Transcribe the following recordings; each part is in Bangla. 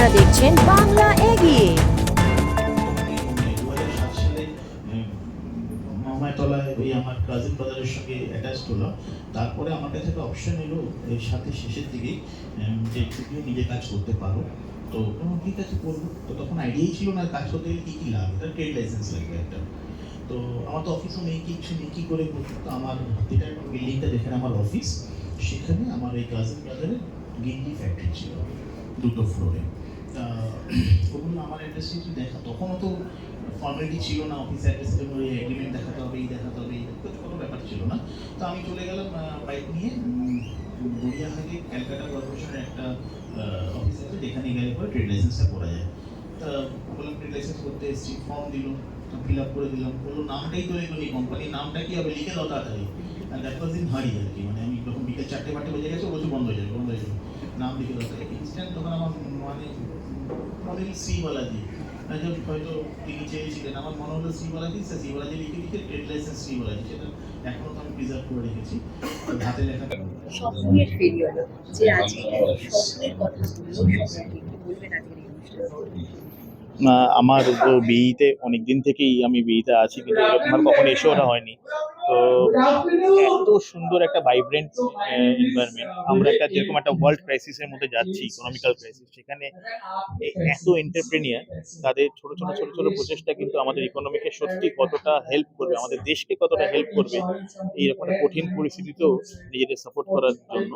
আপনারা দেখছেন বাংলা এগিয়ে। 2007 সালে মামাতলায় ওই আমার কাজিন ব্রাদারের সঙ্গে অ্যাটাচড হলো। তারপরে আমার কাছে একটা অপশন এলো এর সাথে শেষের দিকেই যে তুমিও নিজে কাজ করতে পারো। তো ঠিক আছে করবো। তো তখন আইডিয়াই ছিল না কাজ করতে গেলে কী কী লাভ, এটা ট্রেড লাইসেন্স লাগবে একটা। তো আমার তো অফিসও নেই, কিছু নেই, কী করে করবো। তো আমার যেটা বিল্ডিংটা যেখানে আমার অফিস, সেখানে আমার এই কাজিন ব্রাদারের গেঞ্জি ফ্যাক্টরি ছিল দুটো ফ্লোরে। বলুন আমার অ্যাড্রেসটি একটু দেখা, তখনও তো ফর্মালিটি ছিল না, অফিস অ্যাড্রেসের জন্য এগ্রিমেন্ট দেখাতে হবে, এই দেখাতে হবে, এই কোনো ব্যাপার ছিল না। তো আমি চলে গেলাম বাইক নিয়ে গড়িয়াহাটে ক্যালকাটা কর্পোরেশনের একটা অফিস আছে, যেখানে গেলে পরে ট্রেড লাইসেন্সটা করা যায়। তা বললাম ট্রেড লাইসেন্স করতে এসেছি, ফর্ম দিল, ফিল আপ করে দিলাম। বললো নামটাই তো এগুলো নেই, কোম্পানির নামটা কি হবে লিখে দাও তাড়াতাড়ি। দ্যাট ওয়াজ ইন হারি আর কি, মানে আমি যখন বিকেল 4টে বেজে গেছে বলছি বন্ধ হয়ে যাবে, বন্ধ হয়ে যাবে, নাম লিখে দাও তাড়াতাড়ি। ইনস্ট্যান্ট তখন আমার মানে মনে হল শ্রীবালাজি, হয়তো তিনি চেয়েছিলেন, আমার মনে হলো শ্রীবালাজি, শ্রীবালাজি লিখে লিখে ট্রেড লাইসেন্স শ্রীবালাজি, সেটা এখনো তো আমি প্রিজার্ভ করে রেখেছি হাতে লেখা। স্বপ্নের ফেরিওয়ালা যে আজকে স্বপ্নের কথা বললো সবাইকে কি বলবেন আজকের এই অনুষ্ঠানে? আমার তো বিইতে অনেক দিন থেকেই আমি বিইতে আছি, কিন্তু এরকম আর কখনো এসে ওঠা হয়নি। তো এত সুন্দর একটা ভাইব্রেন্ট এনভায়রনমেন্ট, আমরা একটা যেরকম একটা ওয়ার্ল্ড ক্রাইসিসের মধ্যে যাচ্ছি, ইকোনমিক্যাল ক্রাইসিস, সেখানে এত এন্টারপ্রেনিয়ার, তাদের ছোট ছোট ছোট ছোট প্রচেষ্টা কিন্তু আমাদের ইকোনমিকে সত্যি কতটা হেল্প করবে, আমাদের দেশকে কতটা হেল্প করবে এইরকম একটা কঠিন পরিস্থিতিতেও নিজেদের সাপোর্ট করার জন্য।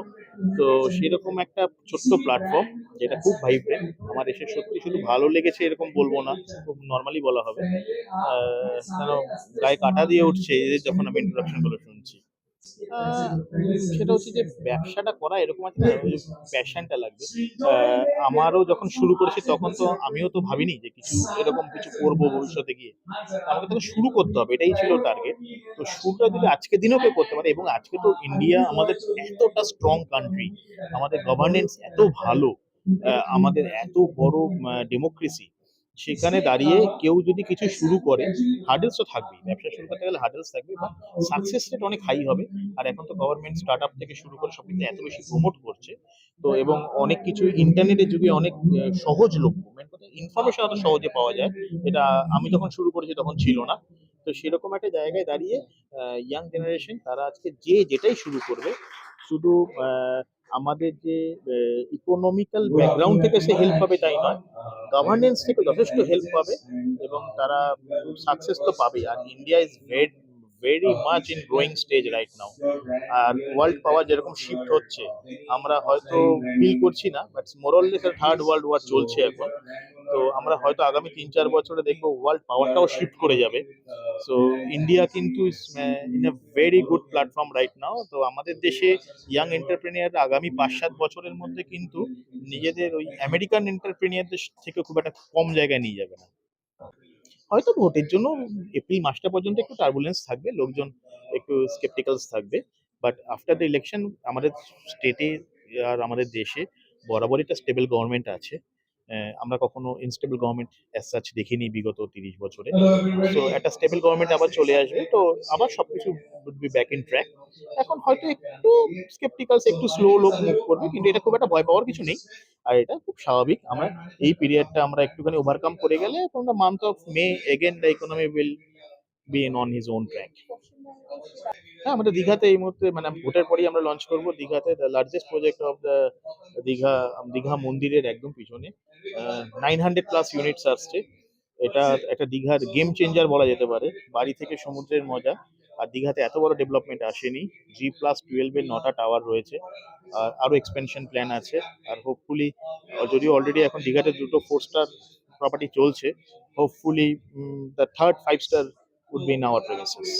তো সেরকম একটা ছোট্ট প্ল্যাটফর্ম যেটা খুব ভাইব্রেন্ট, আমার এসে সত্যি শুধু ভালো লেগেছে এরকম বলবো না, খুব নর্মালি বলা হবে। কেন গায়ে কাঁটা দিয়ে উঠছে এদের যখন আমি ইন্ট্রোডাকশন গুলো শুনছি। আহ, সেটা হচ্ছে যে ব্যবসাটা করা এরকম আছে না, ওই প্যাশনটা লাগবে। আমারও যখন শুরু করেছি তখন তো আমিও তো ভাবিনি যে কিছু এরকম কিছু করবো ভবিষ্যতে গিয়ে। আমাকে তখন শুরু করতে হবে, এটাই ছিল টার্গেট। তো শুরুটা যদি আজকে দিনেও কেউ করতে পারে, এবং আজকে তো ইন্ডিয়া আমাদের এতটা স্ট্রং কান্ট্রি, আমাদের গভর্নেন্স এত ভালো, আমাদের এত বড় ডেমোক্রেসি, সেখানে দাঁড়িয়ে কেউ যদি কিছু শুরু করে, হার্ডেলস তো থাকবেই, ব্যবসা শুরু করতে গেলে হার্ডেলস থাকবে, বা সাকসেস রেট অনেক হাই হবে। আর এখন তো গভর্নমেন্ট স্টার্ট আপ থেকে শুরু করে সবকিছু এত বেশি প্রমোট করছে। তো এবং অনেক কিছু ইন্টারনেটের যুগে অনেক সহজলভ্য, মেন কথা ইনফরমেশন অত সহজে পাওয়া যায়, এটা আমি যখন শুরু করেছি তখন ছিল না। তো সেরকম একটা জায়গায় দাঁড়িয়ে ইয়াং জেনারেশন তারা আজকে যে যেটাই শুরু করবে, শুধু আমাদের যে ইকোনমিক্যাল ব্যাকগ্রাউন্ড থেকে সে হেল্প পাবে তাই নয়, গভর্নেন্স থেকে যথেষ্ট হেল্প পাবে, এবং তারা সাকসেস তো পাবেই। আর India is very much in growing stage right now. আর ওয়ার্ল্ড পাওয়ার যেরকম শিফট হচ্ছে, আমরা হয়তো ফিল করছি না, but more or less third world war চলছে এখন। তো আমরা হয়তো আগামী 3-4 বছরে দেখবো ওয়ার্ল্ড পাওয়ারটাও শিফট করে যাবে। সো ইন্ডিয়া কিন্তু in a very good platform right now. তো আমাদের দেশে ইয়াং এন্টারপ্রেনিয়ার আগামী 5-7 বছরের মধ্যে কিন্তু নিজেদের ওই আমেরিকান এন্টারপ্রেনিয়ারদের থেকে খুব একটা কম জায়গায় নিয়ে যাবে না। হয়তো ভোটের জন্য এপ্রিল মাসটা পর্যন্ত একটু টার্বুলেন্স থাকবে, লোকজন একটু স্কেপটিক্যালস থাকবে, বাট আফটার দ্য ইলেকশন আমাদের স্টেটে আর আমাদের দেশে বরাবরই একটা স্টেবল গভর্নমেন্ট আছে। আমরা কখনো ইনস্টেবল গভর্নমেন্ট অ্যাজ সাচ দেখিনি বিগত 30 বছরে। তো একটা স্টেবল গভর্নমেন্ট আবার চলে আসবে, তো আবার সবকিছু would be back in track. এখন হয়তো একটু স্কেপটিক্যালস, একটু স্লো লোক মুভ করবে, কিন্তু এটা খুব একটা ভয় পাওয়ার কিছু নেই। আর এটা খুব স্বাভাবিক, আমরা এই পিরিয়ডটা আমরা একটুখানি ওভারকাম করে গেলে from the month of May again the economy will be in on his own track. হ্যাঁ, আমাদের দীঘাতে এই মুহূর্তে মানে ভোটের পরেই আমরা লঞ্চ করব দীঘাতে, the largest project of the Digha, Digha মন্দিরের একদম পিছনে 900+ ইউনিটস আসছে। এটা একটা দীঘার গেম চেঞ্জার বলা যেতে পারে, বাড়ি থেকে সমুদ্রের মজা। আর দীঘাতে এত বড় ডেভেলপমেন্ট আসেনি। G+12 9টা টাওয়ার রয়েছে, আর আরো এক্সপেনশন প্ল্যান আছে। আর হোপফুলি, যদিও অলরেডি এখন দীঘাতে দুটো 4 স্টার প্রপার্টি চলছে, hopefully the third 5 star would be in our premises.